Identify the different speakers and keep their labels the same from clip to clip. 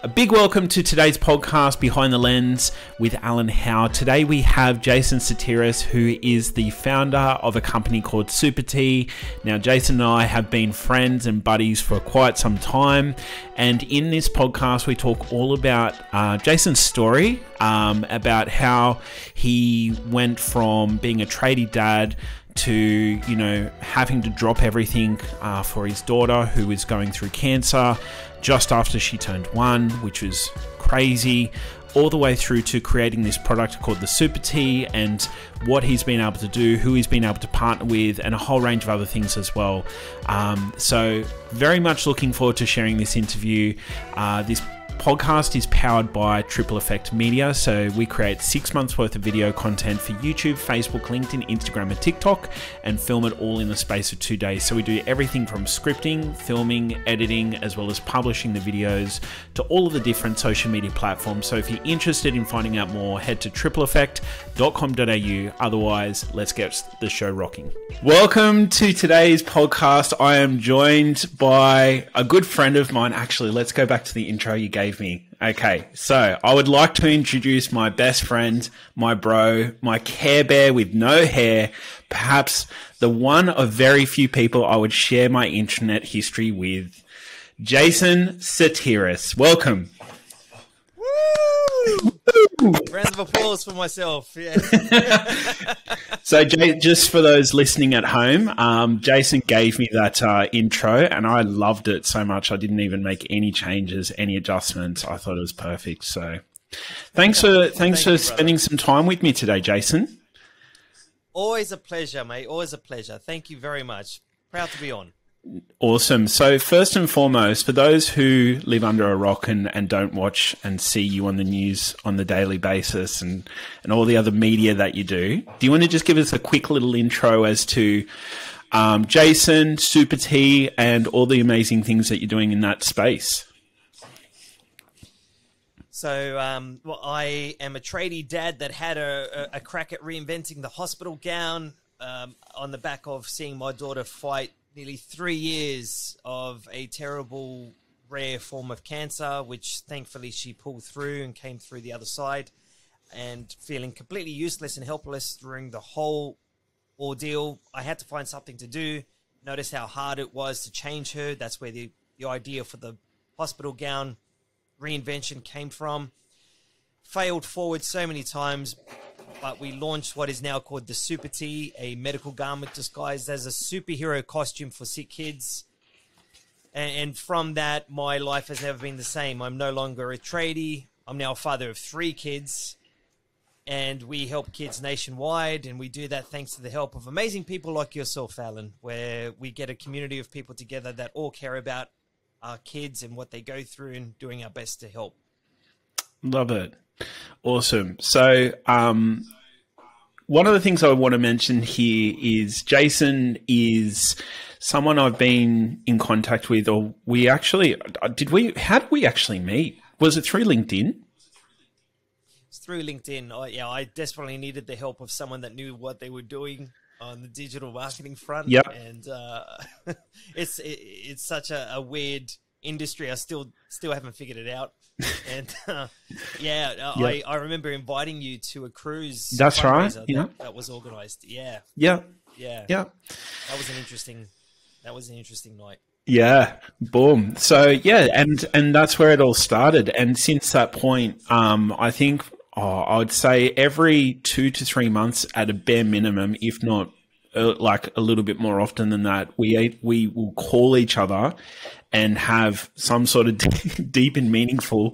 Speaker 1: A big welcome to today's podcast, Behind the Lens with Alan Howe. Today we have Jason Sotiris, who is the founder of a company called Supertee. Now, Jason and I have been friends and buddies for quite some time. And in this podcast, we talk all about Jason's story, about how he went from being a tradie dad to, having to drop everything for his daughter who is going through cancer just after she turned 1, which was crazy, all the way through to creating this product called the Supertee and what he's been able to do, who he's been able to partner with, and a whole range of other things as well. So very much looking forward to sharing this interview. This podcast is powered by Triple Effect Media, so we create 6 months worth of video content for YouTube, Facebook, LinkedIn, Instagram, and TikTok, and film it all in the space of 2 days. So we do everything from scripting, filming, editing, as well as publishing the videos to all of the different social media platforms. So if you're interested in finding out more, head to tripleeffect.com.au. Otherwise, let's get the show rocking. Welcome to today's podcast. I am joined by a good friend of mine. Actually, let's go back to the intro you gave me. Okay, so I would like to introduce my best friend, my bro, my Care Bear with no hair, perhaps the one of very few people I would share my internet history with, Jason Sotiris. Welcome.
Speaker 2: Woo! Rounds of applause for myself. Yeah.
Speaker 1: So, just for those listening at home, Jason gave me that intro, and I loved it so much. I didn't even make any changes, any adjustments. I thought it was perfect. So, thanks for spending some time with me today, Jason.
Speaker 2: Always a pleasure, mate. Always a pleasure. Thank you very much. Proud to be on.
Speaker 1: Awesome. So first and foremost, for those who live under a rock and don't watch and see you on the news on the daily basis and all the other media that you do you want to just give us a quick little intro as to Jason, Supertee, and all the amazing things that you're doing in that space?
Speaker 2: So, I am a tradie dad that had a crack at reinventing the hospital gown on the back of seeing my daughter fight nearly 3 years of a terrible, rare form of cancer, which thankfully she pulled through and came through the other side, and feeling completely useless and helpless during the whole ordeal. I had to find something to do. Notice how hard it was to change her. That's where the idea for the hospital gown reinvention came from. Failed forward so many times, but we launched what is now called the Supertee, a medical garment disguised as a superhero costume for sick kids. And from that, my life has never been the same. I'm no longer a tradie. I'm now a father of 3 kids. And we help kids nationwide. And we do that thanks to the help of amazing people like yourself, Alan, where we get a community of people together that all care about our kids and what they go through and doing our best to help.
Speaker 1: Love it. Awesome. So, one of the things I want to mention here is Jason is someone I've been in contact with, or how did we actually meet? Was it through LinkedIn?
Speaker 2: It's through LinkedIn. I desperately needed the help of someone that knew what they were doing on the digital marketing front.
Speaker 1: Yep.
Speaker 2: And it's such a weird industry. I still haven't figured it out. And I remember inviting you to a cruise.
Speaker 1: That's right.
Speaker 2: That was organized. Yeah.
Speaker 1: Yeah.
Speaker 2: That was an interesting night.
Speaker 1: Yeah. Boom. So yeah, and that's where it all started. And since that point, I think I would say every 2 to 3 months at a bare minimum, if not like a little bit more often than that, we will call each other and have some sort of deep and meaningful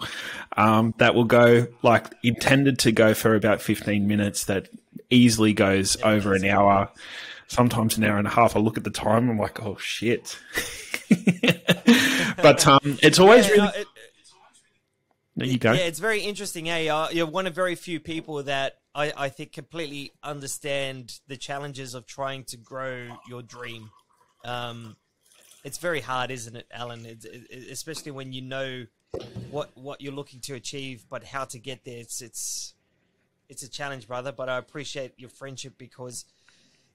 Speaker 1: that will go, like, intended to go for about 15 minutes, that easily goes over an hour, sometimes an hour and a half. I look at the time, I'm like, oh shit. But it's always really... There you go.
Speaker 2: Yeah, it's very interesting. You're one of very few people that I think completely understand the challenges of trying to grow your dream. It's very hard, isn't it, Alan? Especially when you know what you're looking to achieve, but how to get there. It's a challenge, brother. But I appreciate your friendship because,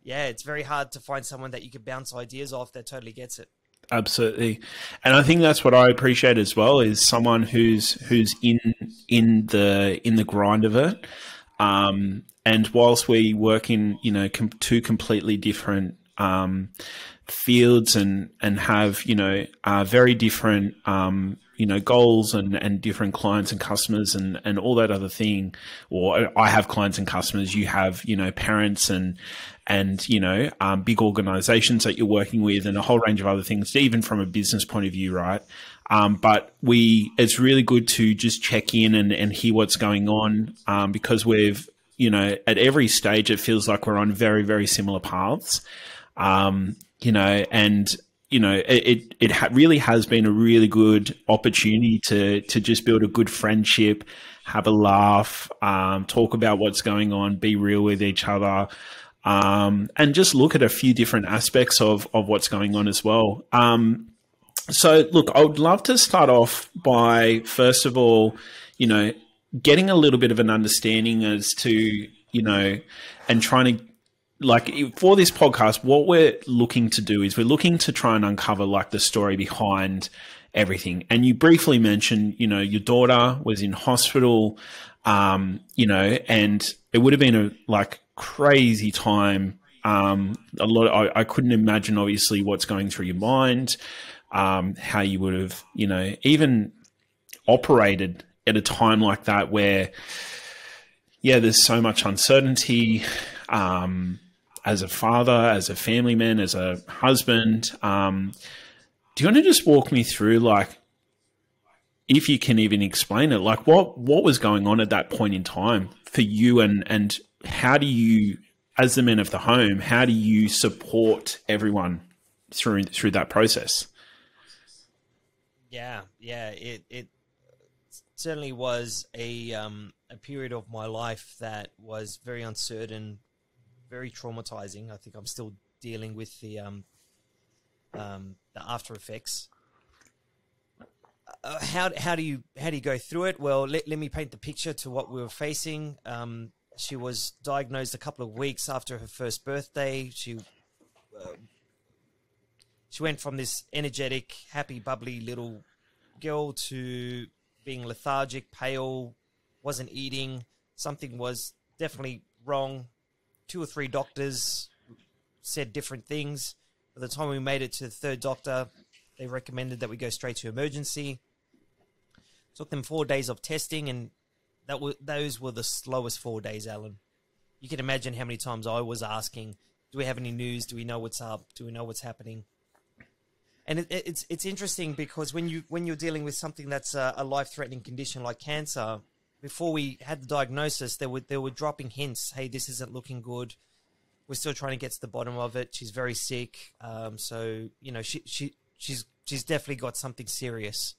Speaker 2: yeah, it's very hard to find someone that you can bounce ideas off that totally gets it.
Speaker 1: Absolutely. And I think that's what I appreciate as well, is someone who's in the grind of it. And whilst we work in, two completely different fields and have, very different, goals and different clients and customers and all that other thing, or I have clients and customers, you have, parents and big organizations that you're working with and a whole range of other things, even from a business point of view, right? But it's really good to just check in and hear what's going on, because we've, at every stage, it feels like we're on very, very similar paths. It really has been a really good opportunity to just build a good friendship, have a laugh, talk about what's going on, be real with each other, and just look at a few different aspects of what's going on as well. So look, I would love to start off by, first of all, getting a little bit of an understanding as to, and trying to, for this podcast, what we're looking to do is we're looking to try and uncover the story behind everything. And you briefly mentioned, your daughter was in hospital, and it would have been a crazy time. I couldn't imagine obviously what's going through your mind, how you would have, even operated at a time like that where, there's so much uncertainty, as a father, as a family man, as a husband. Do you want to just walk me through, if you can even explain it, what was going on at that point in time for you, and how do you, as the men of the home, how do you support everyone through that process?
Speaker 2: Yeah. It certainly was a period of my life that was very uncertain, very traumatizing. I think I'm still dealing with the after effects. How do you go through it? Well, let me paint the picture to what we were facing. She was diagnosed a couple of weeks after her first birthday. She went from this energetic, happy, bubbly little girl to being lethargic, pale, wasn't eating. Something was definitely wrong. 2 or 3 doctors said different things. By the time we made it to the third doctor, they recommended that we go straight to emergency. Took them 4 days of testing, and those were the slowest 4 days, Alan. You can imagine how many times I was asking, do we have any news? Do we know what's up? Do we know what's happening? And it's interesting because when you're dealing with something that's a life-threatening condition like cancer, before we had the diagnosis, they were dropping hints. Hey, this isn't looking good. We're still trying to get to the bottom of it. She's very sick. So she's definitely got something serious.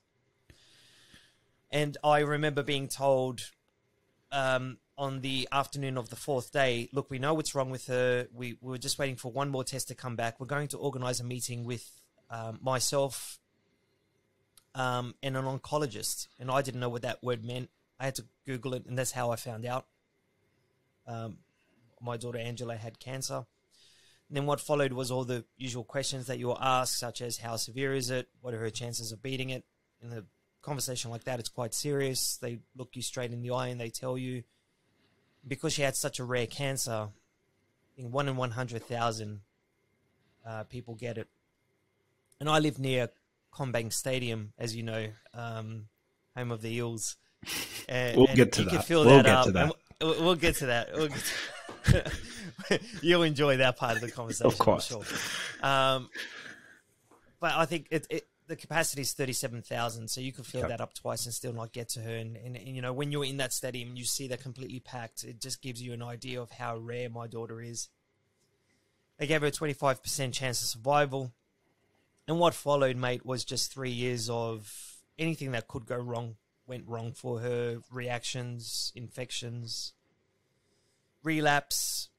Speaker 2: And I remember being told on the afternoon of the 4th day, look, we know what's wrong with her. We were just waiting for one more test to come back. We're going to organize a meeting with myself and an oncologist. And I didn't know what that word meant. I had to Google it, and that's how I found out. My daughter Angela had cancer. And then what followed was all the usual questions that you were asked, such as how severe is it? What are her chances of beating it? In a conversation like that, it's quite serious. They look you straight in the eye and they tell you, because she had such a rare cancer, I think 1 in 100,000 people get it. And I live near Combank Stadium, as you know, home of the Eels.
Speaker 1: We'll get to that. We'll
Speaker 2: get to that. You'll enjoy that part of the conversation,
Speaker 1: of course.
Speaker 2: For sure. But I think the capacity is 37,000, so you could fill that up twice and still not get to her. And when you're in that stadium, you see that completely packed. It just gives you an idea of how rare my daughter is. They gave her a 25% chance of survival. And what followed, mate, was just 3 years of anything that could go wrong went wrong for her. Reactions, infections, relapse.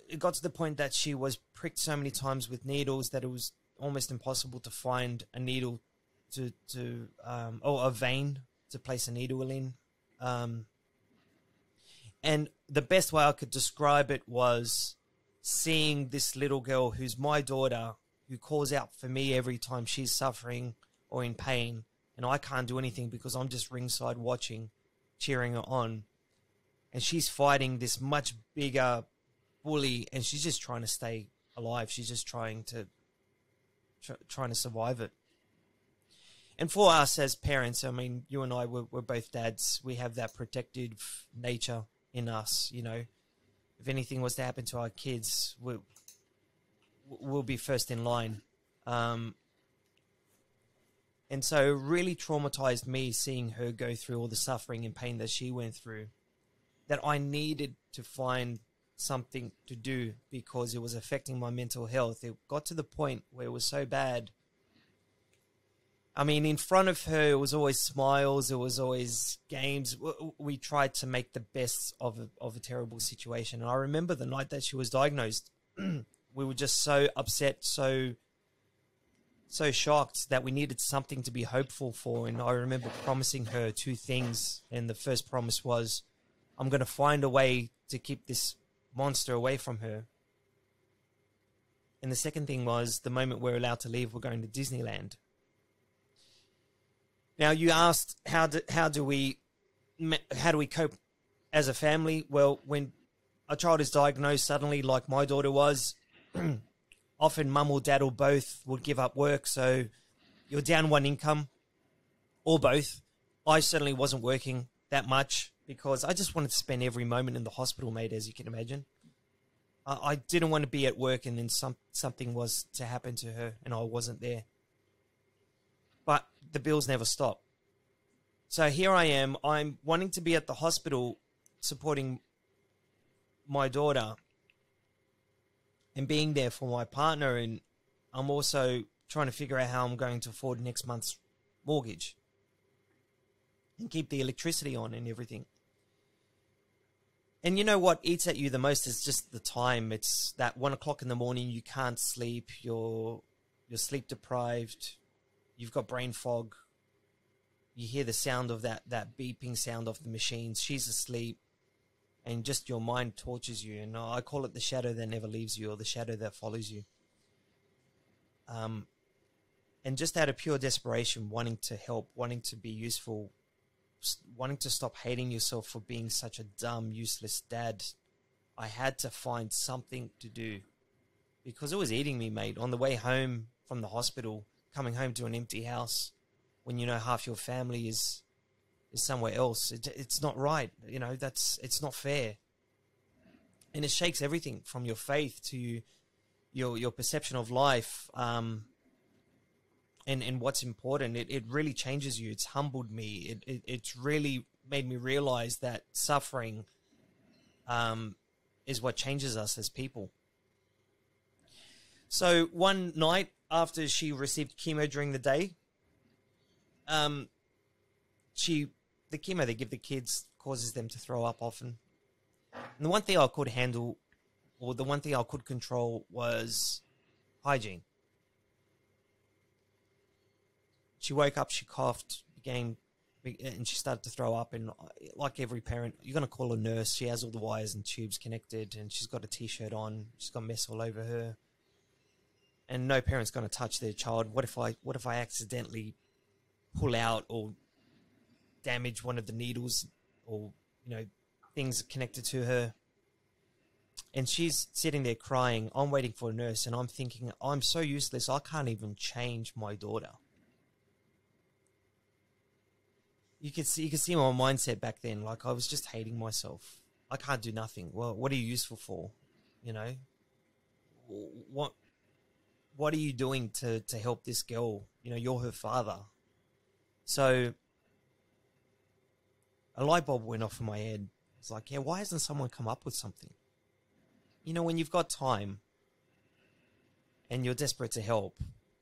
Speaker 2: It got to the point that she was pricked so many times with needles that it was almost impossible to find a needle or a vein to place a needle in. And the best way I could describe it was seeing this little girl who's my daughter who calls out for me every time she's suffering or in pain, and I can't do anything because I'm just ringside watching, cheering her on. And she's fighting this much bigger bully, and she's just trying to stay alive. She's just trying to survive it. And for us as parents, I mean, you and I, we're both dads. We have that protective nature in us, you know. If anything was to happen to our kids, we'll be first in line. And so it really traumatized me seeing her go through all the suffering and pain that she went through, that I needed to find something to do because it was affecting my mental health. It got to the point where it was so bad. I mean, in front of her, it was always smiles. It was always games. We tried to make the best of a terrible situation. And I remember the night that she was diagnosed, we were just so upset, so shocked that we needed something to be hopeful for. And I remember promising her 2 things. And the first promise was, I'm going to find a way to keep this monster away from her. And the second thing was, the moment we're allowed to leave, we're going to Disneyland. Now, you asked, how do we cope as a family? Well, when a child is diagnosed suddenly, like my daughter was, often mum or dad or both would give up work, so you're down one income, or both. I certainly wasn't working that much because I just wanted to spend every moment in the hospital, mate, as you can imagine. I didn't want to be at work and then something was to happen to her and I wasn't there. But the bills never stop. So here I am. I'm wanting to be at the hospital supporting my daughter and being there for my partner. And I'm also trying to figure out how I'm going to afford next month's mortgage and keep the electricity on and everything. And you know what eats at you the most is just the time. It's that 1 o'clock in the morning, you can't sleep, you're sleep deprived. You've got brain fog. You hear the sound of that beeping sound of the machines. She's asleep. And just your mind tortures you. And I call it the shadow that never leaves you, or the shadow that follows you. And just out of pure desperation, wanting to help, wanting to be useful, wanting to stop hating yourself for being such a dumb, useless dad, I had to find something to do. Because it was eating me, mate. On the way home from the hospital, coming home to an empty house when you know half your family is somewhere else. It's not right. You know, it's not fair. And it shakes everything from your faith to your perception of life, and what's important. It really changes you. It's humbled me. It's really made me realize that suffering is what changes us as people. So one night, after she received chemo during the day, the chemo they give the kids causes them to throw up often. And the one thing I could handle, or the one thing I could control, was hygiene. She woke up, she coughed, and she started to throw up. And like every parent, you're going to call a nurse. She has all the wires and tubes connected, and she's got a t-shirt on. She's got mess all over her. And no parent's going to touch their child. What if I accidentally pull out or damage one of the needles, or things connected to her? And she's sitting there crying. I'm waiting for a nurse, and I'm thinking, I'm so useless. I can't even change my daughter. You could see my mindset back then. Like, I was just hating myself. I can't do nothing. Well, what are you useful for? What are you doing to help this girl? You're her father. So a light bulb went off in my head. It's like, yeah, why hasn't someone come up with something? When you've got time and you're desperate to help,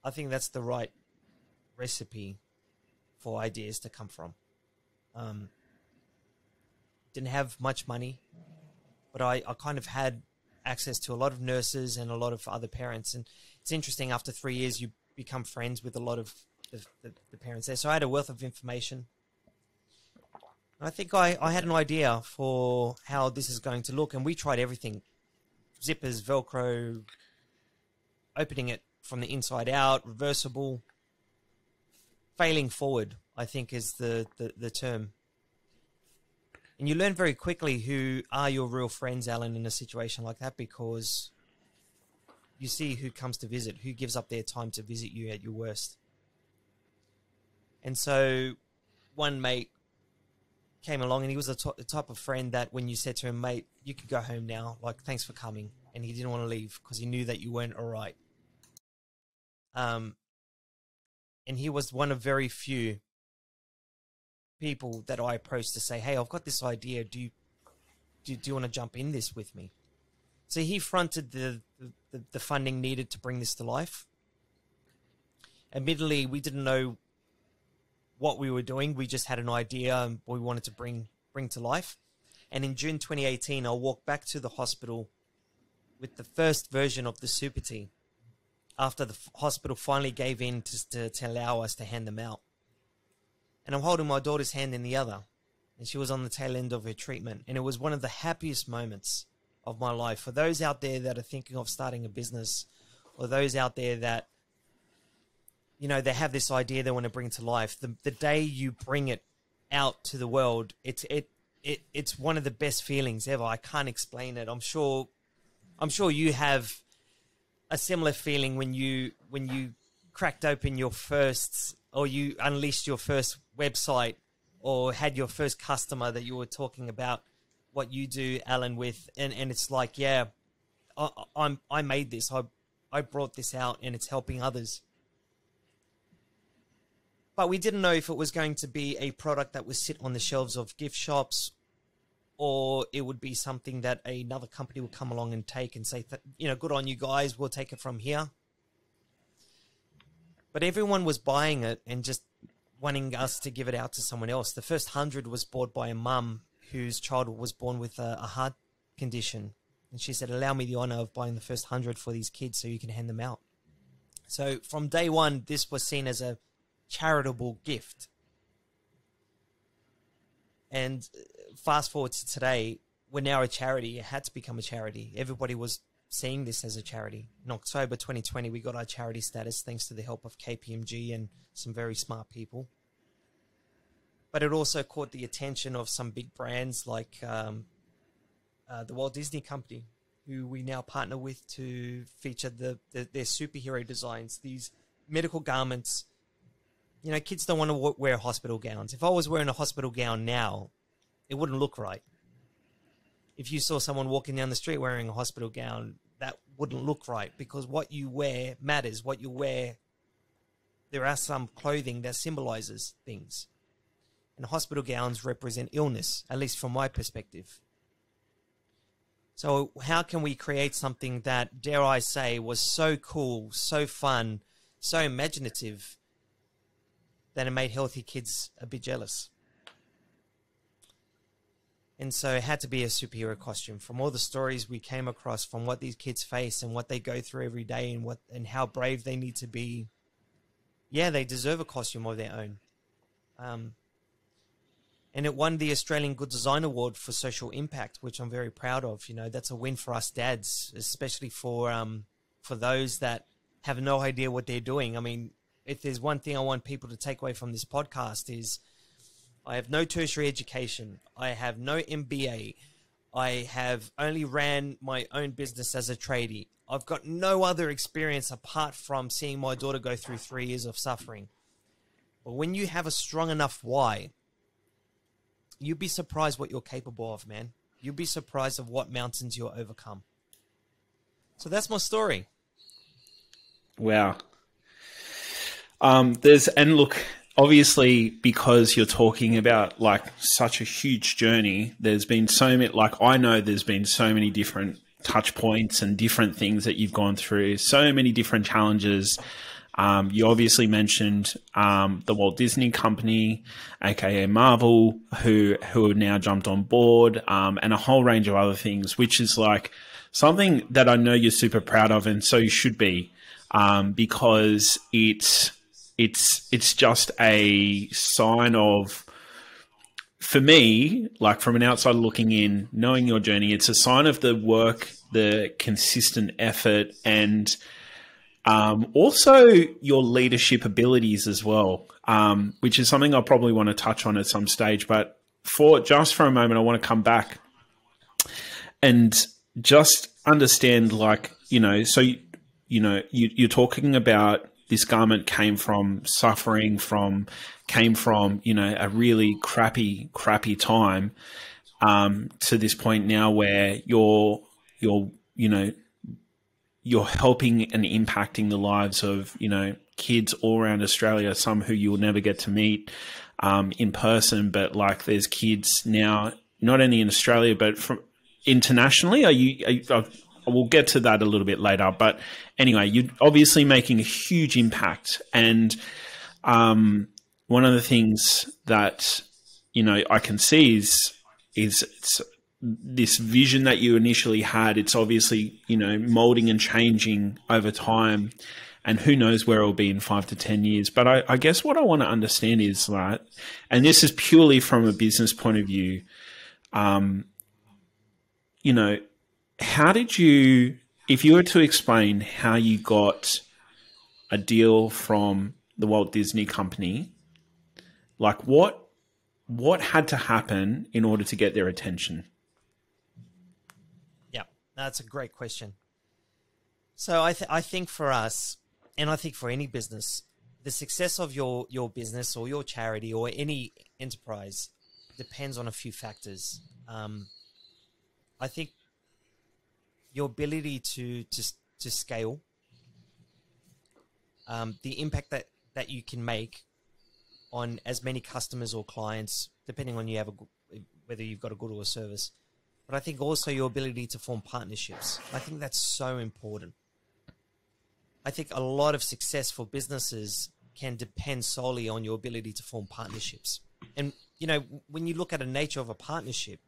Speaker 2: I think that's the right recipe for ideas to come from. Didn't have much money, but I kind of had access to a lot of nurses and a lot of other parents. And it's interesting, after 3 years, you become friends with a lot of the parents there. So I had a wealth of information. And I think I had an idea for how this is going to look. And we tried everything: zippers, Velcro, opening it from the inside out, reversible. Failing forward, I think, is the term. And you learn very quickly who are your real friends, Alan, in a situation like that, because you see who comes to visit, who gives up their time to visit you at your worst. And so one mate came along, and he was the type of friend that when you said to him, mate, you can go home now, like, thanks for coming. And he didn't want to leave because he knew that you weren't all right. And he was one of very few people that I approached to say, hey, I've got this idea. Do you want to jump in this with me? So he fronted the funding needed to bring this to life. Admittedly, we didn't know what we were doing. We just had an idea and we wanted to bring to life. And in June 2018, I walked back to the hospital with the first version of the Supertee after the hospital finally gave in to allow us to hand them out. And I'm holding my daughter's hand in the other, and she was on the tail end of her treatment. And it was one of the happiest moments of my life. For those out there that are thinking of starting a business, or those out there that, you know, they have this idea they want to bring to life, the day you bring it out to the world, it's one of the best feelings ever. I can't explain it. I'm sure you have a similar feeling when you cracked open your first, or you unleashed your first website, or had your first customer that you were talking about what you do, Alan, with, and it's like, yeah, I made this, I brought this out, and it's helping others. But we didn't know if it was going to be a product that would sit on the shelves of gift shops, or it would be something that another company would come along and take and say, you know, good on you guys, we'll take it from here. But everyone was buying it and just wanting us to give it out to someone else. The first 100 was bought by a mum whose child was born with a heart condition. And she said, allow me the honor of buying the first 100 for these kids so you can hand them out. So from day one, this was seen as a charitable gift. And fast forward to today, we're now a charity. It had to become a charity. Everybody was seeing this as a charity. In October 2020, we got our charity status thanks to the help of KPMG and some very smart people. But it also caught the attention of some big brands like the Walt Disney Company, who we now partner with to feature their superhero designs, these medical garments. You know, kids don't want to wear hospital gowns. If I was wearing a hospital gown now, it wouldn't look right. If you saw someone walking down the street wearing a hospital gown, that wouldn't look right, because what you wear matters. What you wear, there are some clothing that symbolizes things. And hospital gowns represent illness, at least from my perspective. So how can we create something that, dare I say, was so cool, so fun, so imaginative, that it made healthy kids a bit jealous? And so it had to be a superhero costume. From all the stories we came across, from what these kids face and what they go through every day, and how brave they need to be, yeah, they deserve a costume of their own. And it won the Australian Good Design Award for social impact, which I'm very proud of. You know, that's a win for us dads, especially for those that have no idea what they're doing. I mean, if there's one thing I want people to take away from this podcast is, I have no tertiary education. I have no MBA. I have only ran my own business as a tradie. I've got no other experience apart from seeing my daughter go through 3 years of suffering. But when you have a strong enough why, you'd be surprised what you're capable of, man. You'd be surprised of what mountains you'll overcome. So that's my story.
Speaker 1: Wow. Look, obviously, because you're talking about like such a huge journey, there's been so many, like I know there's been so many different touch points and different things that you've gone through, so many different challenges. You obviously mentioned the Walt Disney Company, aka Marvel, who have now jumped on board, and a whole range of other things, which is like something that I know you're super proud of, and so you should be, because it's just a sign of, for me, like from an outsider looking in, knowing your journey, it's a sign of the work, the consistent effort, and Also your leadership abilities as well, which is something I probably want to touch on at some stage. But for a moment, I want to come back and just understand, like, so, you're talking about this garment came from suffering, came from, a really crappy time, to this point now where you're helping and impacting the lives of, kids all around Australia, some who you'll never get to meet in person, but like there's kids now, not only in Australia, but from internationally. We'll get to that a little bit later. But anyway, you're obviously making a huge impact. And one of the things that, I can see is it's this vision that you initially had. It's obviously, molding and changing over time, and who knows where it'll be in 5 to 10 years. But I guess what I want to understand is that, and this is purely from a business point of view, how did you, if you were to explain how you got a deal from the Walt Disney Company, like what had to happen in order to get their attention?
Speaker 2: Yeah, that's a great question. So I think for us, and I think for any business, the success of your business or your charity or any enterprise depends on a few factors. I think your ability to scale, the impact that you can make on as many customers or clients, depending on whether you've got a good or a service. But I think also your ability to form partnerships. I think that's so important. I think a lot of successful businesses can depend solely on your ability to form partnerships. And, when you look at the nature of a partnership,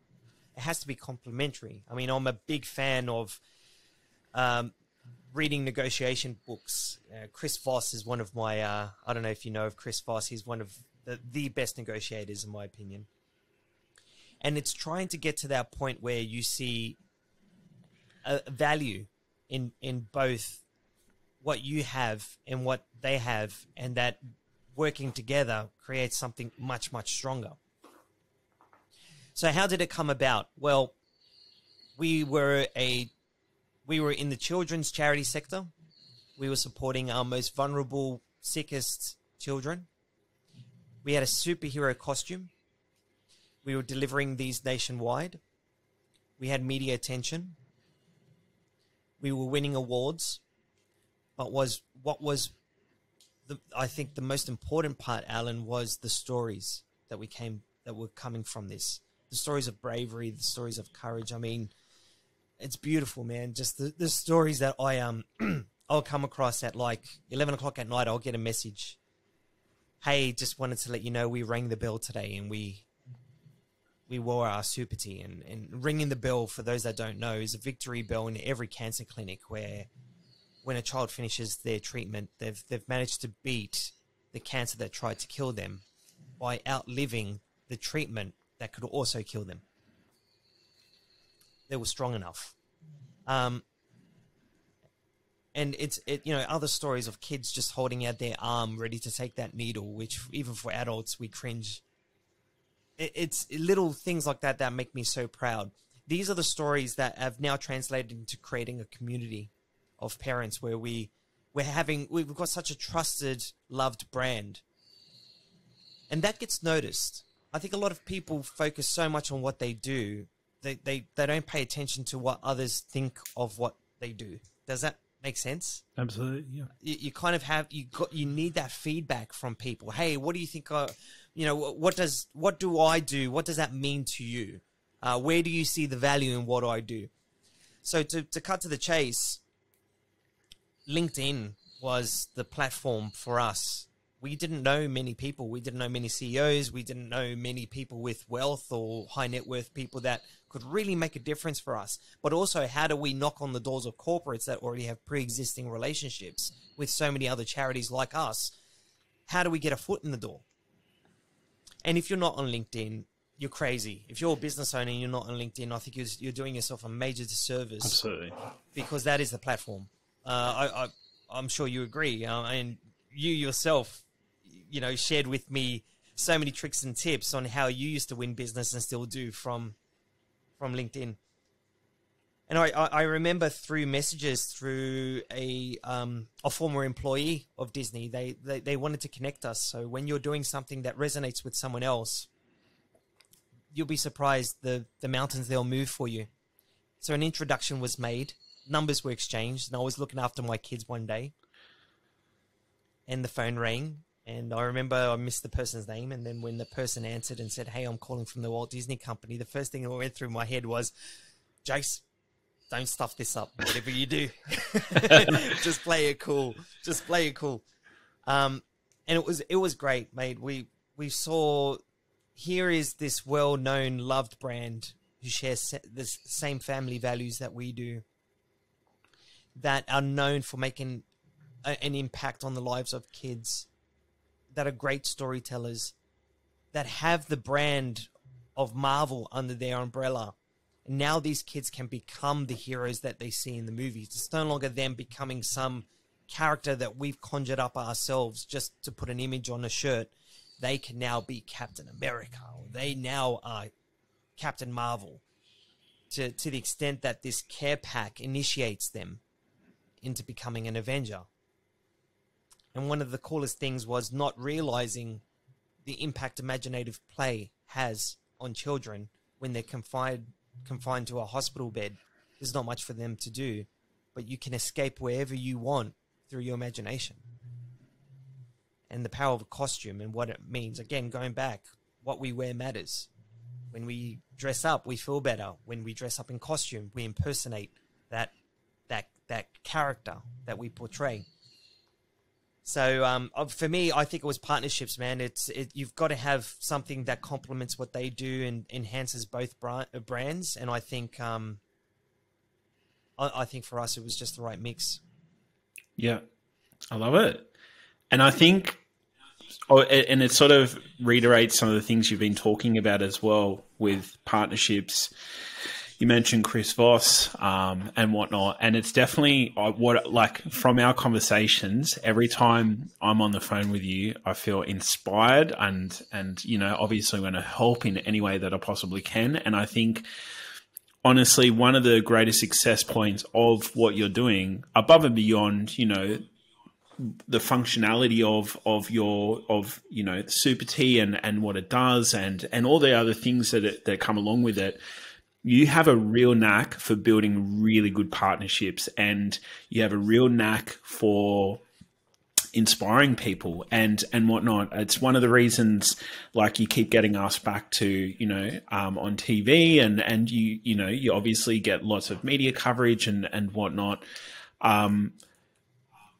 Speaker 2: it has to be complementary. I mean, I'm a big fan of reading negotiation books. Chris Voss is one of my, I don't know if you know of Chris Voss. He's one of the best negotiators, in my opinion. And it's trying to get to that point where you see a value in both what you have and what they have, and that working together creates something much, much stronger. So how did it come about? Well, we were in the children's charity sector. We were supporting our most vulnerable, sickest children. We had a superhero costume. We were delivering these nationwide. We had media attention. We were winning awards. But I think the most important part, Alan, was the stories that were coming from this. The stories of bravery, the stories of courage. I mean, it's beautiful, man. Just the stories that I'll come across at like 11 o'clock at night. I'll get a message. Hey, just wanted to let you know we rang the bell today and we wore our Supertee. And ringing the bell, for those that don't know, is a victory bell in every cancer clinic where when a child finishes their treatment, they've managed to beat the cancer that tried to kill them by outliving the treatment that could also kill them. They were strong enough. And it's other stories of kids just holding out their arm ready to take that needle, which even for adults, we cringe. It's little things like that make me so proud. These are the stories that have now translated into creating a community of parents where we've got such a trusted, loved brand. And that gets noticed. I think a lot of people focus so much on what they do, they don't pay attention to what others think of what they do. Does that make sense?
Speaker 1: Absolutely, yeah.
Speaker 2: You kind of you need that feedback from people. Hey, what do you think? What do I do? What does that mean to you? Where do you see the value in what I do? So to cut to the chase, LinkedIn was the platform for us. We didn't know many people. We didn't know many CEOs. We didn't know many people with wealth or high net worth people that could really make a difference for us. But also, how do we knock on the doors of corporates that already have pre-existing relationships with so many other charities like us? How do we get a foot in the door? And if you're not on LinkedIn, you're crazy. If you're a business owner and you're not on LinkedIn, I think you're doing yourself a major disservice.
Speaker 1: Absolutely.
Speaker 2: Because that is the platform. I'm sure you agree. And you yourself, shared with me so many tricks and tips on how you used to win business and still do from LinkedIn. And I remember through messages through a former employee of Disney, they wanted to connect us. So when you're doing something that resonates with someone else, you'll be surprised the mountains they'll move for you. So an introduction was made, numbers were exchanged, and I was looking after my kids one day, and the phone rang, and I remember I missed the person's name, and then when the person answered and said, "Hey, I'm calling from the Walt Disney Company," the first thing that went through my head was, "Jace, don't stuff this up. Whatever you do, just play it cool. Just play it cool." And it was great, mate. We saw, here is this well-known, loved brand who shares the same family values that we do, that are known for making an impact on the lives of kids, that are great storytellers, that have the brand of Marvel under their umbrella. And now these kids can become the heroes that they see in the movies. It's no longer them becoming some character that we've conjured up ourselves just to put an image on a shirt. They can now be Captain America, or they now are Captain Marvel, to the extent that this care pack initiates them into becoming an Avenger. And one of the coolest things was not realizing the impact imaginative play has on children when they're confined to a hospital bed. There's not much for them to do, but you can escape wherever you want through your imagination. And the power of a costume and what it means. Again, going back, what we wear matters. When we dress up, we feel better. When we dress up in costume, we impersonate that character that we portray. So for me, I think it was partnerships, man. You've got to have something that complements what they do and enhances both brands. And I think for us, it was just the right mix.
Speaker 1: Yeah, I love it. And I think, and it sort of reiterates some of the things you've been talking about as well with partnerships. You mentioned Chris Voss and whatnot, and it's definitely from our conversations, every time I'm on the phone with you, I feel inspired and obviously want to help in any way that I possibly can. And I think, honestly, one of the greatest success points of what you're doing, above and beyond, the functionality of Supertee and what it does and all the other things that come along with it. You have a real knack for building really good partnerships, and you have a real knack for inspiring people and whatnot. It's one of the reasons, like, you keep getting asked back to, on TV and you obviously get lots of media coverage and whatnot.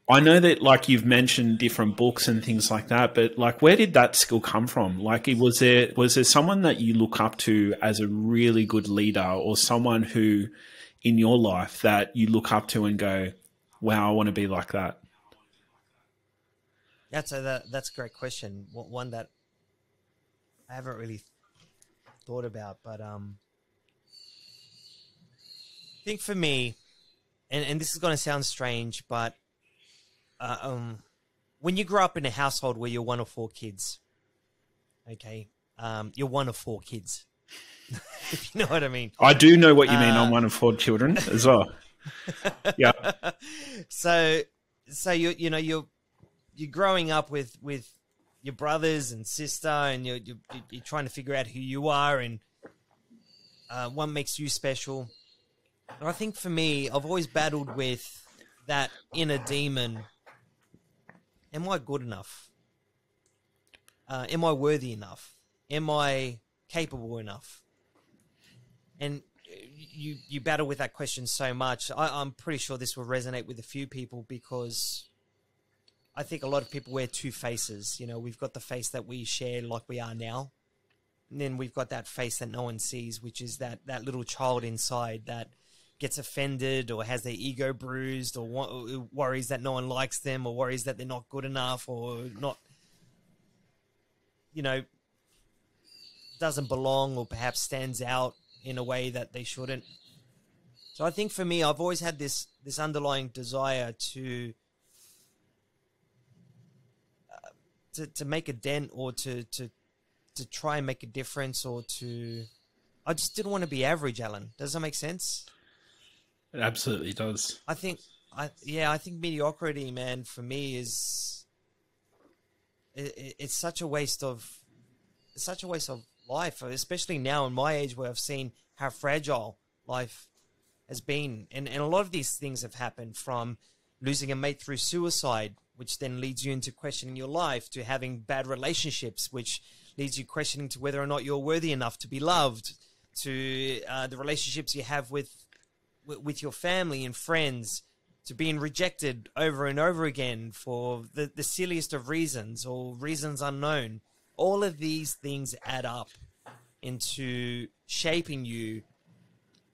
Speaker 1: I know that, like, you've mentioned different books and things like that, but, like, where did that skill come from? Like, was there someone that you look up to as a really good leader, or someone who in your life that you look up to and go, wow, I want to be like that?
Speaker 2: That's a great question. One that I haven't really thought about, but I think for me, and this is going to sound strange, but when you grow up in a household where you're one of four kids, okay, you're one of four kids, if you know what I mean.
Speaker 1: I do know what you mean. I'm one of four children as well. Yeah.
Speaker 2: So you're growing up with your brothers and sister, and you're trying to figure out who you are and what makes you special. And I think for me, I've always battled with that inner demon. Am I good enough? Am I worthy enough? Am I capable enough? And you battle with that question so much. I'm pretty sure this will resonate with a few people, because I think a lot of people wear two faces. We've got the face that we share like we are now. And then we've got that face that no one sees, which is that little child inside that gets offended or has their ego bruised or worries that no one likes them or worries that they're not good enough or not, doesn't belong or perhaps stands out in a way that they shouldn't. So I think for me, I've always had this underlying desire to to make a dent or to try and make a difference I just didn't want to be average, Alan. Does that make sense?
Speaker 1: It absolutely does.
Speaker 2: I think mediocrity, man, for me it's such a waste of life, especially now in my age where I've seen how fragile life has been. And a lot of these things have happened, from losing a mate through suicide, which then leads you into questioning your life, to having bad relationships, which leads you questioning to whether or not you're worthy enough to be loved, to the relationships you have with your family and friends, to being rejected over and over again for the silliest of reasons or reasons unknown. All of these things add up into shaping you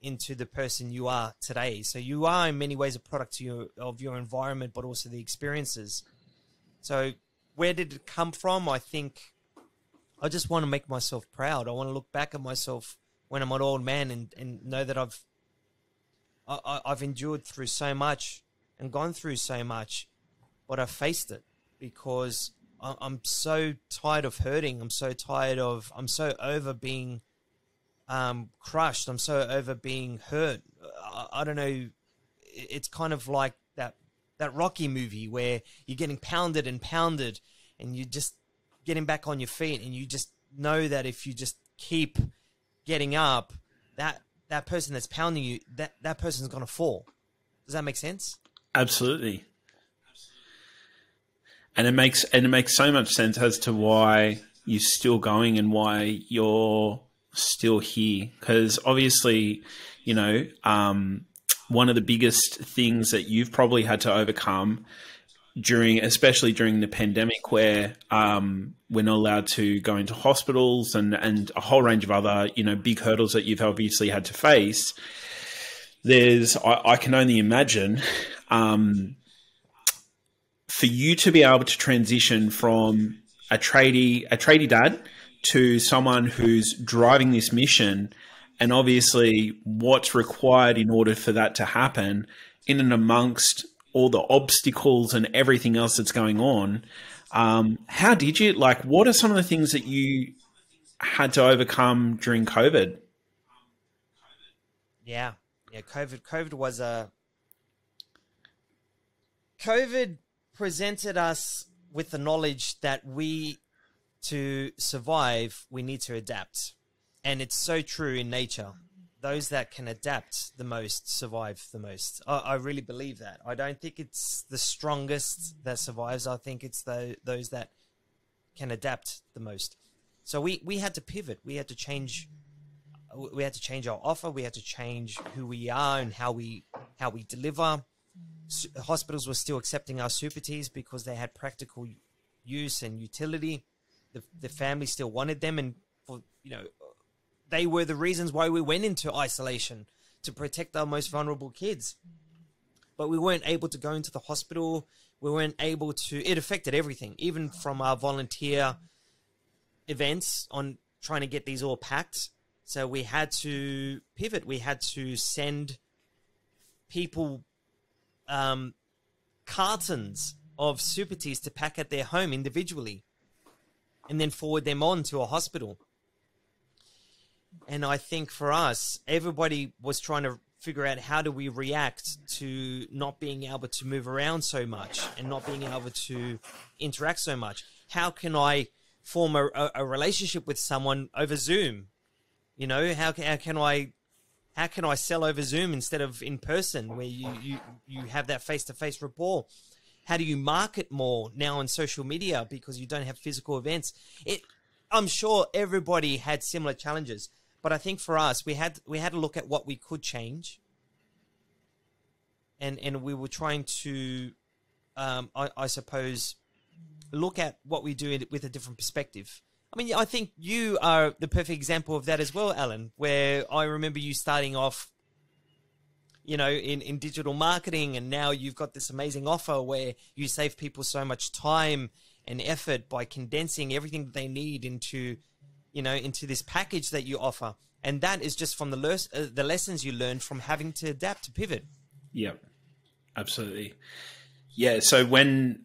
Speaker 2: into the person you are today. So you are in many ways a product of your environment, but also the experiences. So where did it come from? I think I just want to make myself proud. I want to look back at myself when I'm an old man and know that I've endured through so much and gone through so much, but I've faced it because I'm so tired of hurting. I'm so over being crushed. I'm so over being hurt. I don't know. It's kind of like that Rocky movie where you're getting pounded and pounded and you're just getting back on your feet, and you just know that if you just keep getting up, that person that's pounding you, that person's going to fall. Does that make sense?
Speaker 1: Absolutely. And it makes so much sense as to why you're still going and why you're still here. Because obviously, one of the biggest things that you've probably had to overcome especially during the pandemic, where we're not allowed to go into hospitals and a whole range of other, big hurdles that you've obviously had to face. I can only imagine, for you to be able to transition from a tradie dad to someone who's driving this mission, and obviously what's required in order for that to happen, in and amongst all the obstacles and everything else that's going on. How did you, what are some of the things that you had to overcome during COVID?
Speaker 2: Yeah. COVID presented us with the knowledge that to survive, we need to adapt. And it's so true in nature. Those that can adapt the most survive the most. I really believe that. I don't think it's the strongest that survives. I think it's those that can adapt the most. So we had to pivot. We had to change. We had to change our offer. We had to change who we are and how we deliver. Hospitals were still accepting our Supertees because they had practical use and utility. The family still wanted them, and they were the reasons why we went into isolation, to protect our most vulnerable kids. But we weren't able to go into the hospital. We weren't able to. It affected everything, even from our volunteer events on trying to get these all packed. So we had to pivot. We had to send people cartons of Supertees to pack at their home individually and then forward them on to a hospital. And I think for us, everybody was trying to figure out, how do we react to not being able to move around so much and not being able to interact so much? How can I form a relationship with someone over Zoom? How can I sell over Zoom instead of in person, where you have that face-to-face rapport? How do you market more now on social media because you don't have physical events? I'm sure everybody had similar challenges. But I think for us, we had to look at what we could change, and we were trying to, I suppose, look at what we do with a different perspective. I mean, I think you are the perfect example of that as well, Alan, where I remember you starting off, in digital marketing, and now you've got this amazing offer where you save people so much time and effort by condensing everything that they need into this package that you offer. And that is just from the lessons you learned from having to adapt, to pivot.
Speaker 1: Yeah, absolutely. Yeah. So when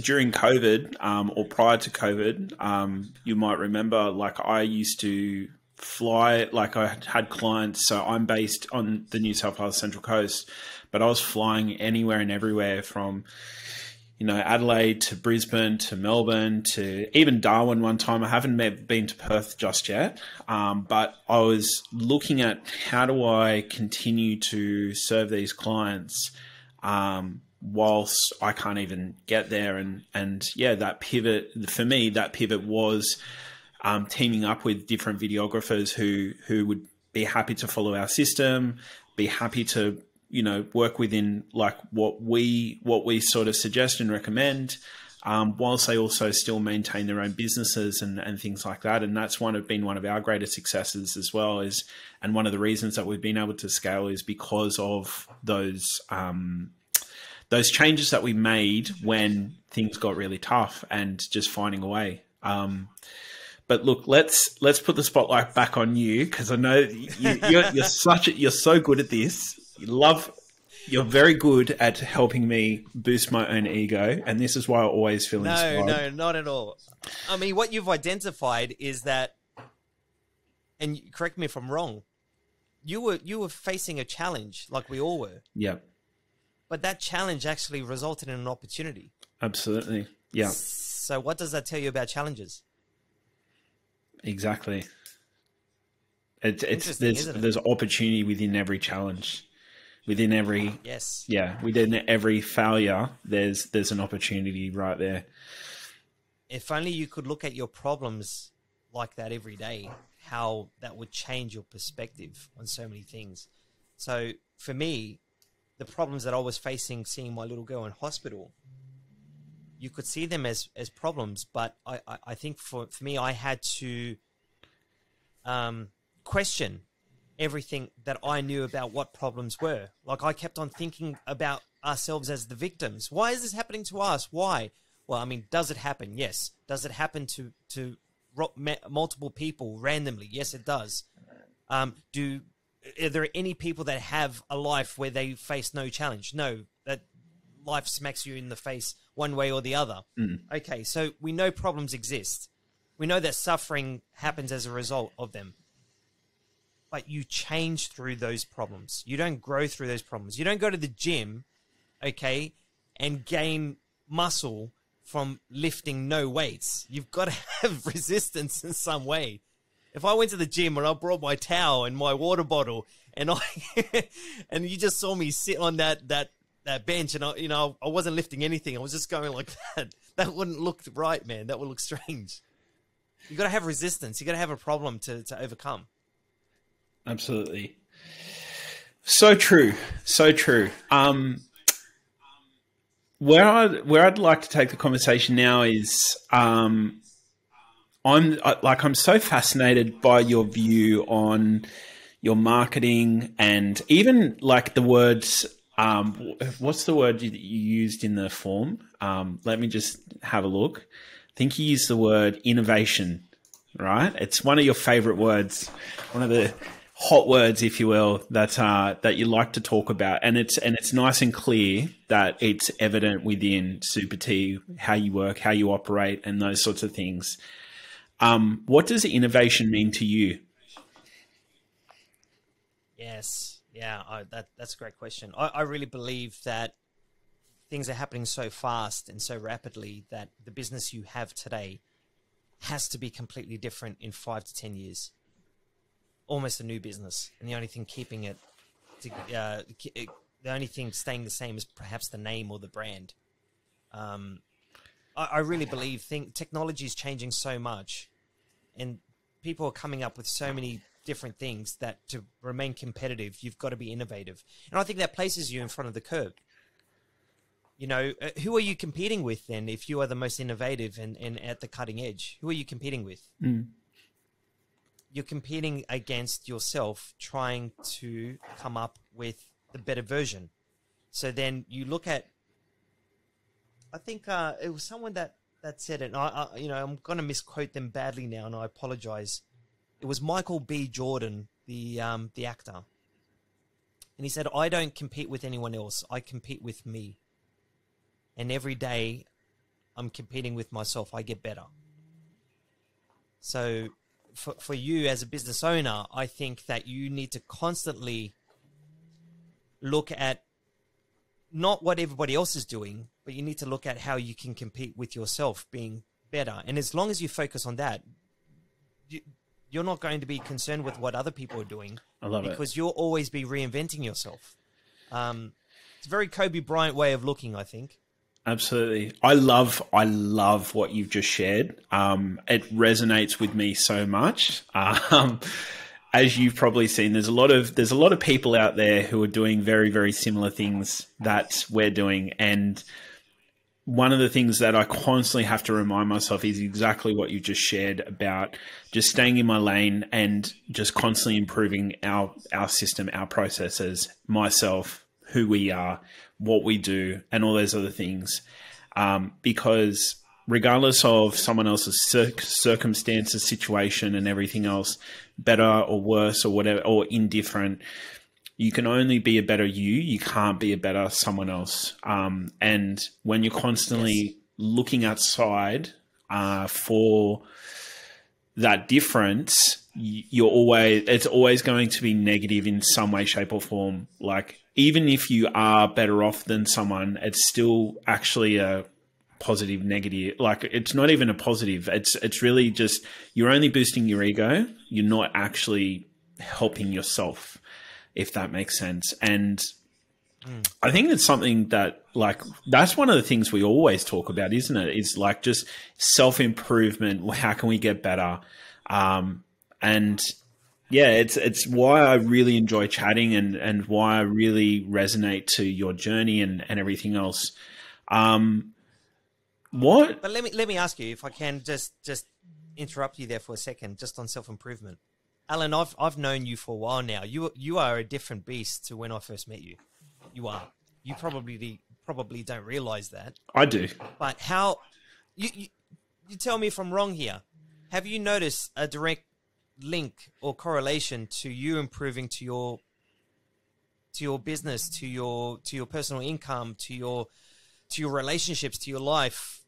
Speaker 1: during COVID, or prior to COVID, you might remember, like I used to fly, like I had clients. So I'm based on the New South Wales Central Coast, but I was flying anywhere and everywhere from, Adelaide to Brisbane to Melbourne to even Darwin one time. I haven't been to Perth just yet, but I was looking at how do I continue to serve these clients whilst I can't even get there. And that pivot, for me, that pivot was teaming up with different videographers who would be happy to follow our system, be happy to work within like what we sort of suggest and recommend, whilst they also still maintain their own businesses and things like that. And that's been one of our greatest successes as well, and one of the reasons that we've been able to scale is because of those changes that we made when things got really tough and just finding a way. But look, let's put the spotlight back on you, because I know you're so good at this. You're very good at helping me boost my own ego, and this is why I always feel inspired.
Speaker 2: No, not at all. I mean, what you've identified is that, and correct me if I'm wrong, you were facing a challenge like we all were.
Speaker 1: Yeah.
Speaker 2: But that challenge actually resulted in an opportunity.
Speaker 1: Absolutely. Yeah.
Speaker 2: So what does that tell you about challenges?
Speaker 1: Exactly. There's opportunity within every challenge. Within every within every failure, there's an opportunity right there.
Speaker 2: If only you could look at your problems like that every day, how that would change your perspective on so many things. So for me, the problems that I was facing, seeing my little girl in hospital, you could see them as problems, but I think for me, I had to question everything that I knew about what problems were. Like I kept on thinking about ourselves as the victims. Why is this happening to us? Why? Well, I mean, does it happen? Yes. Does it happen to multiple people randomly? Yes, it does. Are there any people that have a life where they face no challenge? No, that life smacks you in the face one way or the other. Okay, so we know problems exist. We know that suffering happens as a result of them. But you change through those problems. You don't grow through those problems. You don't go to the gym, okay, and gain muscle from lifting no weights. You've got to have resistance in some way. If I went to the gym and I brought my towel and my water bottle and and you just saw me sit on that bench and I wasn't lifting anything. I was just going like that. That wouldn't look right, man. That would look strange. You got to have resistance. You got to have a problem to overcome.
Speaker 1: Absolutely. So true. So true. Where I'd like to take the conversation now is, I'm so fascinated by your view on your marketing and even like the words, what's the word you used in the form? Let me just have a look. I think you used the word innovation, right? It's one of your favorite words, one of the hot words, if you will, that you like to talk about, and it's nice and clear that it's evident within Supertee how you work, how you operate, and those sorts of things. What does innovation mean to you?
Speaker 2: Yes, yeah, that's a great question. I really believe that things are happening so fast and so rapidly that the business you have today has to be completely different in 5 to 10 years. Almost a new business, and the only thing keeping it, the only thing staying the same is perhaps the name or the brand. I really believe technology is changing so much, and people are coming up with so many different things that to remain competitive, you've got to be innovative, and I think that places you in front of the curve. You know, who are you competing with then? If you are the most innovative and at the cutting edge, who are you competing with? You're competing against yourself, trying to come up with the better version. So then you look at, I think it was someone that said it, and I'm going to misquote them badly now, and I apologize. It was Michael B. Jordan, the actor. And he said, I don't compete with anyone else. I compete with me. And every day I'm competing with myself, I get better. So for you as a business owner, I think that you need to constantly look at not what everybody else is doing, but you need to look at how you can compete with yourself being better. And as long as you focus on that, you're not going to be concerned with what other people are doing.
Speaker 1: I love it.
Speaker 2: Because you'll always be reinventing yourself. It's a very Kobe Bryant way of looking, I think.
Speaker 1: Absolutely. I love what you've just shared. It resonates with me so much. As you've probably seen, there's a lot of people out there who are doing very, very similar things that we're doing. And one of the things that I constantly have to remind myself is exactly what you just shared about just staying in my lane and just constantly improving our system, our processes, myself, who we are, what we do, and all those other things. Because regardless of someone else's circumstances, situation, and everything else, better or worse or whatever, or indifferent, you can only be a better you. You can't be a better someone else. And when you're constantly looking outside for that difference, it's always going to be negative in some way, shape, or form. Like, even if you are better off than someone, it's still actually a positive, negative. Like, it's not even a positive. It's really just, you're only boosting your ego. You're not actually helping yourself, if that makes sense. And I think it's something that, like, that's one of the things we always talk about, isn't it? Is like just self-improvement. How can we get better? And yeah, it's why I really enjoy chatting and why I really resonate to your journey and everything else. But
Speaker 2: let me ask you, if I can just interrupt you there for a second, just on self-improvement. Alan, I've known you for a while now. You are a different beast to when I first met you. You are. You probably don't realize that.
Speaker 1: I do.
Speaker 2: But how you tell me if I'm wrong here. Have you noticed a direct link or correlation to you improving to your business, to your personal income, to your relationships, to your life?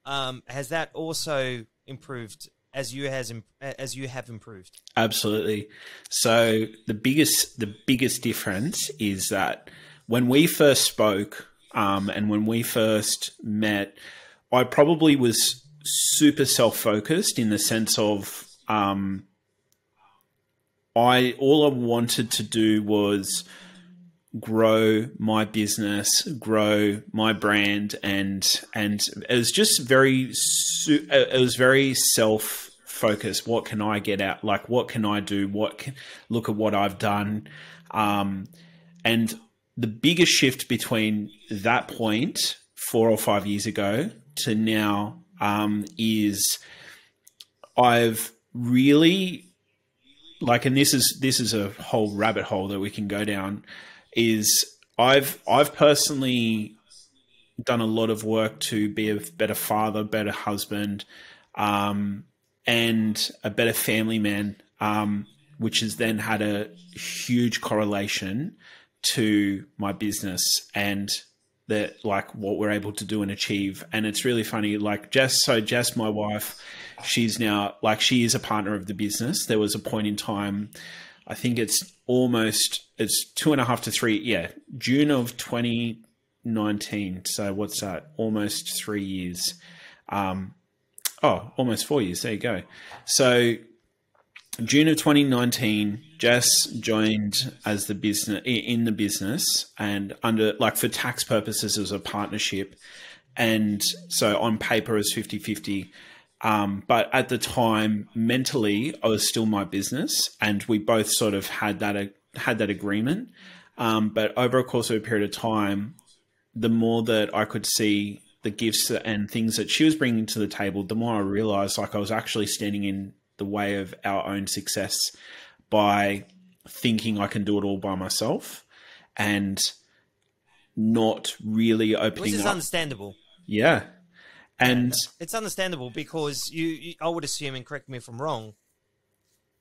Speaker 2: Has that also improved as you have improved?
Speaker 1: Absolutely. So the biggest difference is that when we first spoke, and when we first met, I probably was super self-focused in the sense of, all I wanted to do was grow my business, grow my brand, and it was just very self-focused. What can I get out? Like, what can I do? Look at what I've done. And the biggest shift between that point 4 or 5 years ago to now, is I've really, like, and this is a whole rabbit hole that we can go down, is I've personally done a lot of work to be a better father, better husband, and a better family man, which has then had a huge correlation to my business and that, like, what we're able to do and achieve. And it's really funny, like Jess, my wife, she's now, like, she is a partner of the business. There was a point in time, I think it's 2.5 to 3. June of 2019. So what's that? Almost 3 years. Almost 4 years. There you go. So June of 2019, Jess joined as in the business, and under, like, for tax purposes, it was a partnership. And so on paper it was 50-50. But at the time, mentally, I was still my business, and we both sort of had that agreement. But over a course of a period of time, the more that I could see the gifts and things that she was bringing to the table, the more I realized, like, I was actually standing in the way of our own success by thinking I can do it all by myself and not really opening up.
Speaker 2: Which is understandable.
Speaker 1: Yeah. And
Speaker 2: it's understandable because you, I would assume, and correct me if I'm wrong,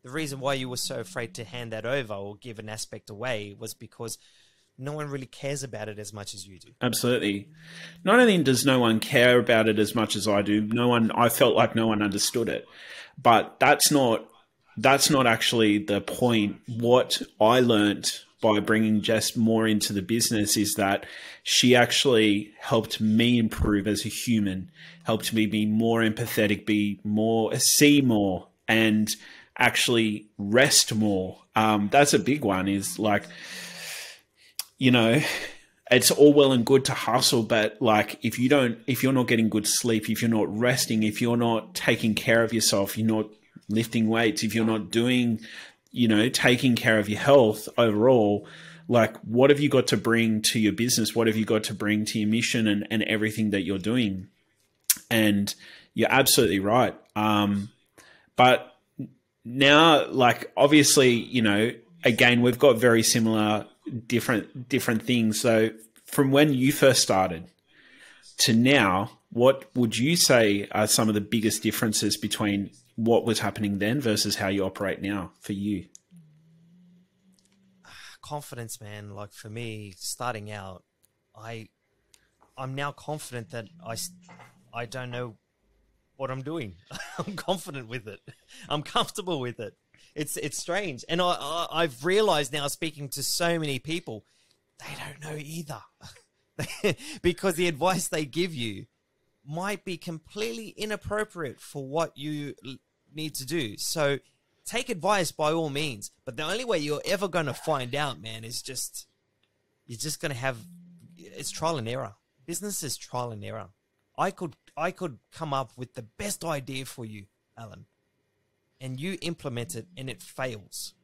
Speaker 2: the reason why you were so afraid to hand that over or give an aspect away was because no one really cares about it as much as you do.
Speaker 1: Absolutely. Not only does no one care about it as much as I do, I felt like no one understood it. But that's not actually the point. What I learnt by bringing Jess more into the business is that she actually helped me improve as a human, helped me be more empathetic, see more, and actually rest more. That's a big one, is like, you know, it's all well and good to hustle, but like if you're not getting good sleep, if you're not resting, if you're not taking care of yourself, you're not lifting weights, if you're not doing, taking care of your health overall, like what have you got to bring to your business? What have you got to bring to your mission and everything that you're doing? And you're absolutely right. But now, like, obviously, again, we've got very similar, different things. So from when you first started to now, what would you say are some of the biggest differences between what was happening then versus how you operate now for you?
Speaker 2: Confidence, man. Like for me, starting out, I'm now confident that I don't know what I'm doing. I'm confident with it. I'm comfortable with it. It's strange. And I've realized now, speaking to so many people, they don't know either. Because the advice they give you might be completely inappropriate for what you need to do. So take advice by all means. But the only way you're ever going to find out, man, is you're just going to have, it's trial and error. Business is trial and error. I could come up with the best idea for you, Alan, and you implement it and it fails,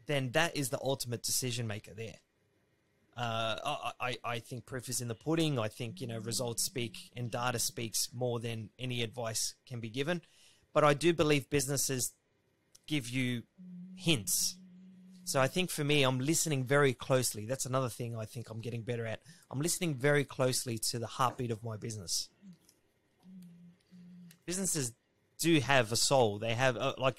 Speaker 2: then that is the ultimate decision maker there. I think proof is in the pudding. I think, results speak and data speaks more than any advice can be given. But I do believe businesses give you hints. So I think for me, I'm listening very closely. That's another thing I think I'm getting better at. I'm listening very closely to the heartbeat of my business. Businesses do have a soul. They have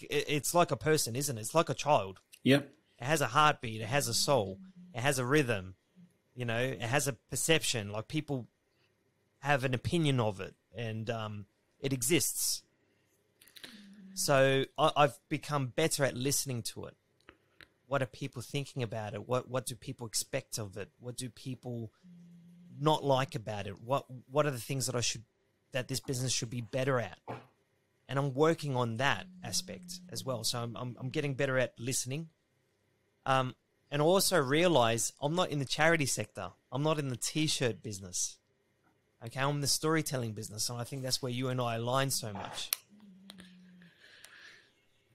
Speaker 2: it's like a person, isn't it? It's like a child.
Speaker 1: Yep.
Speaker 2: It has a heartbeat. It has a soul. It has a rhythm. It has a perception. Like people have an opinion of it, and it exists. So I've become better at listening to it. What are people thinking about it? What do people expect of it? What do people not like about it? What are the things that this business should be better at? And I'm working on that aspect as well. So I'm getting better at listening. And I also realize I'm not in the charity sector. I'm not in the T-shirt business. Okay, I'm in the storytelling business. And I think that's where you and I align so much.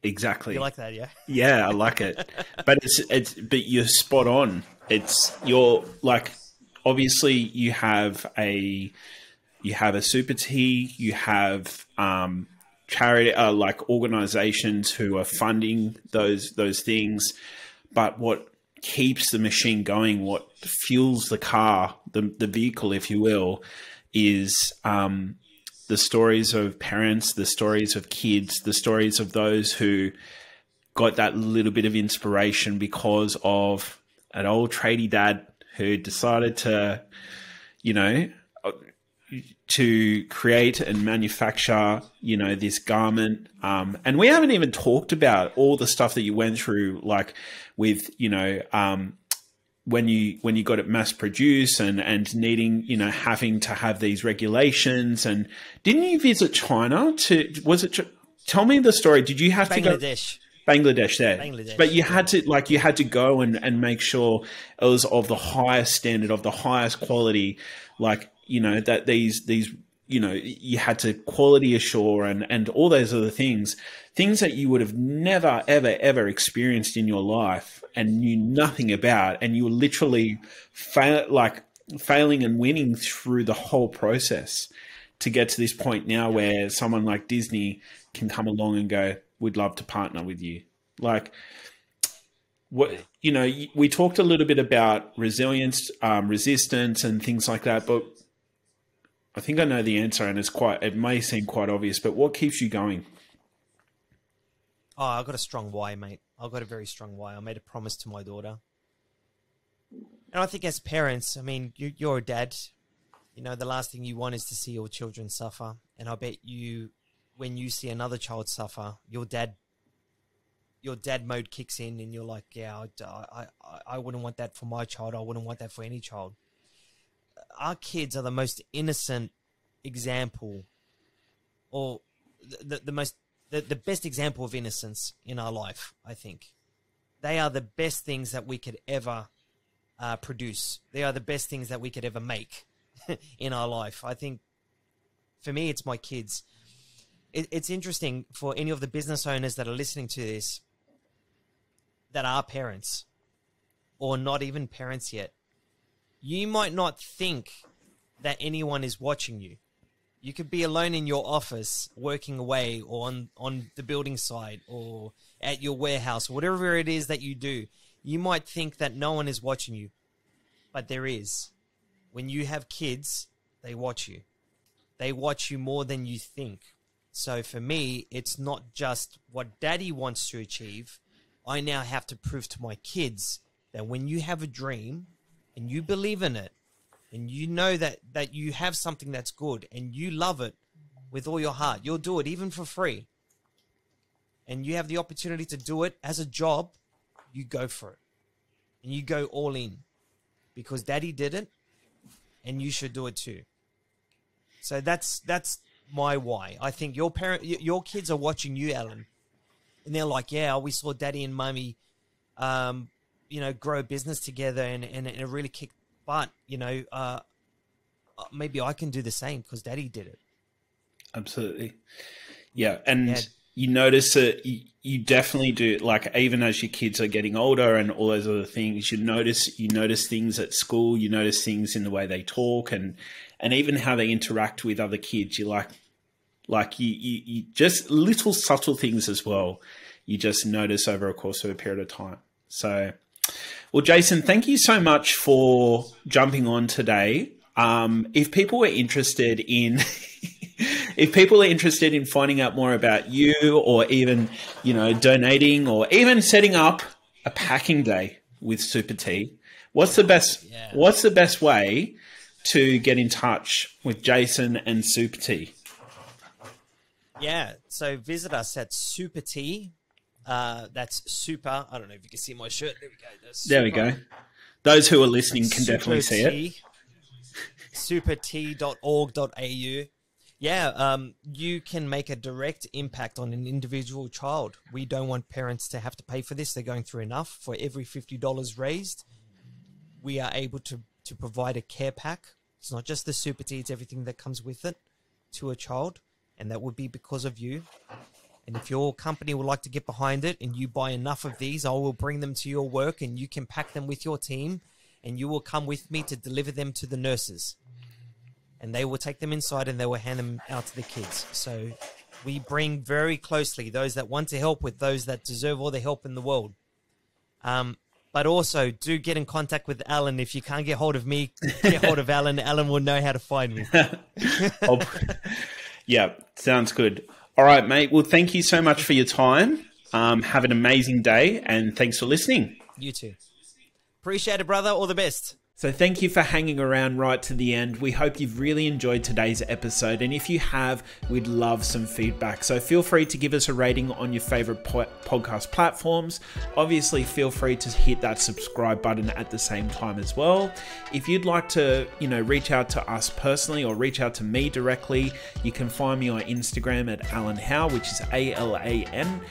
Speaker 1: Exactly.
Speaker 2: You like that, yeah?
Speaker 1: Yeah, I like it. But but you're spot on. You're like, obviously you have a Supertee, you have charity, like organizations who are funding those things. But what keeps the machine going, what fuels the car, the vehicle, if you will, is the stories of parents, the stories of kids, the stories of those who got that little bit of inspiration because of an old tradie dad who decided to create and manufacture, this garment. And we haven't even talked about all the stuff that you went through, like with, when you got it mass produced and needing, having to have these regulations. And didn't you visit China tell me the story. Did you have
Speaker 2: Bangladesh.
Speaker 1: to go? Bangladesh there.
Speaker 2: Bangladesh,
Speaker 1: but you had to go and make sure it was of the highest standard, of the highest quality, that these, you had to quality assure and all those other things that you would have never, ever, ever experienced in your life and knew nothing about. And you were literally failing and winning through the whole process to get to this point now where someone like Disney can come along and go, we'd love to partner with you. We talked a little bit about resilience, resistance and things like that, but I think I know the answer, and it may seem quite obvious, but what keeps you going?
Speaker 2: Oh, I've got a strong why, mate. I've got a very strong why. I made a promise to my daughter. And I think as parents, I mean, you're a dad. You know, the last thing you want is to see your children suffer. And I bet you, when you see another child suffer, your dad mode kicks in, and you're like, yeah, I wouldn't want that for my child. I wouldn't want that for any child. Our kids are the most innocent example, or the best example of innocence in our life, I think. They are the best things that we could ever produce. They are the best things that we could ever make in our life. I think, for me, it's my kids. It's interesting for any of the business owners that are listening to this that are parents or not even parents yet. You might not think that anyone is watching you. You could be alone in your office working away, or on the building site, or at your warehouse, or whatever it is that you do. You might think that no one is watching you, but there is. When you have kids, they watch you. They watch you more than you think. So for me, it's not just what daddy wants to achieve. I now have to prove to my kids that when you have a dream and you believe in it, and you know that you have something that's good and you love it with all your heart, you'll do it even for free. And you have the opportunity to do it as a job, you go for it. And you go all in. Because daddy did it, and you should do it too. So that's my why. I think your kids are watching you, Alan. And they're like, yeah, we saw daddy and mummy grow a business together, and it really kicked butt. Maybe I can do the same because daddy did it.
Speaker 1: Absolutely. Yeah. And you notice that you definitely do, like, even as your kids are getting older and all those other things, you notice things at school, you notice things in the way they talk and even how they interact with other kids. You you just little subtle things as well. You just notice over a course of a period of time. So, well, Jason, thank you so much for jumping on today. If people are interested in finding out more about you, or even, donating, or even setting up a packing day with Supertee, what's the best way to get in touch with Jason and Supertee?
Speaker 2: Yeah, so visit us at Supertee. That's super. I don't know if you can see my shirt. There we go.
Speaker 1: There we go. Those who are listening can definitely see it.
Speaker 2: Supertee.org.au. Yeah, you can make a direct impact on an individual child. We don't want parents to have to pay for this. They're going through enough. For every $50 raised, we are able to provide a care pack. It's not just the Supertee, it's everything that comes with it to a child, and that would be because of you. And if your company would like to get behind it and you buy enough of these, I will bring them to your work and you can pack them with your team, and you will come with me to deliver them to the nurses. And they will take them inside and they will hand them out to the kids. So we bring very closely those that want to help with those that deserve all the help in the world. But also do get in contact with Alan. If you can't get hold of me, get hold of Alan. Alan will know how to find me.
Speaker 1: Yeah, sounds good. All right, mate. Well, thank you so much for your time. Have an amazing day, and thanks for listening.
Speaker 2: You too. Appreciate it, brother. All the best.
Speaker 1: So thank you for hanging around right to the end. We hope you've really enjoyed today's episode. And if you have, we'd love some feedback. So feel free to give us a rating on your favorite podcast platforms. Obviously, feel free to hit that subscribe button at the same time as well. If you'd like to, reach out to us personally or reach out to me directly, you can find me on Instagram at Alan Howe, which is AlanHowle.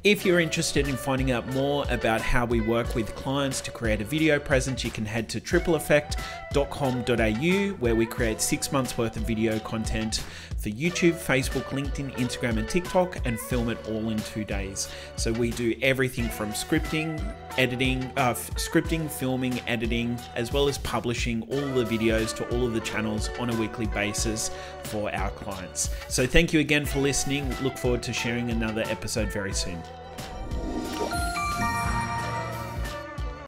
Speaker 1: If you're interested in finding out more about how we work with clients to create a video presence, you can head to tripleeffect.com.au, where we create 6 months worth of video content for YouTube, Facebook, LinkedIn, Instagram, and TikTok, and film it all in 2 days. So we do everything from scripting, filming, editing, as well as publishing all the videos to all of the channels on a weekly basis for our clients. So thank you again for listening. Look forward to sharing another episode very soon.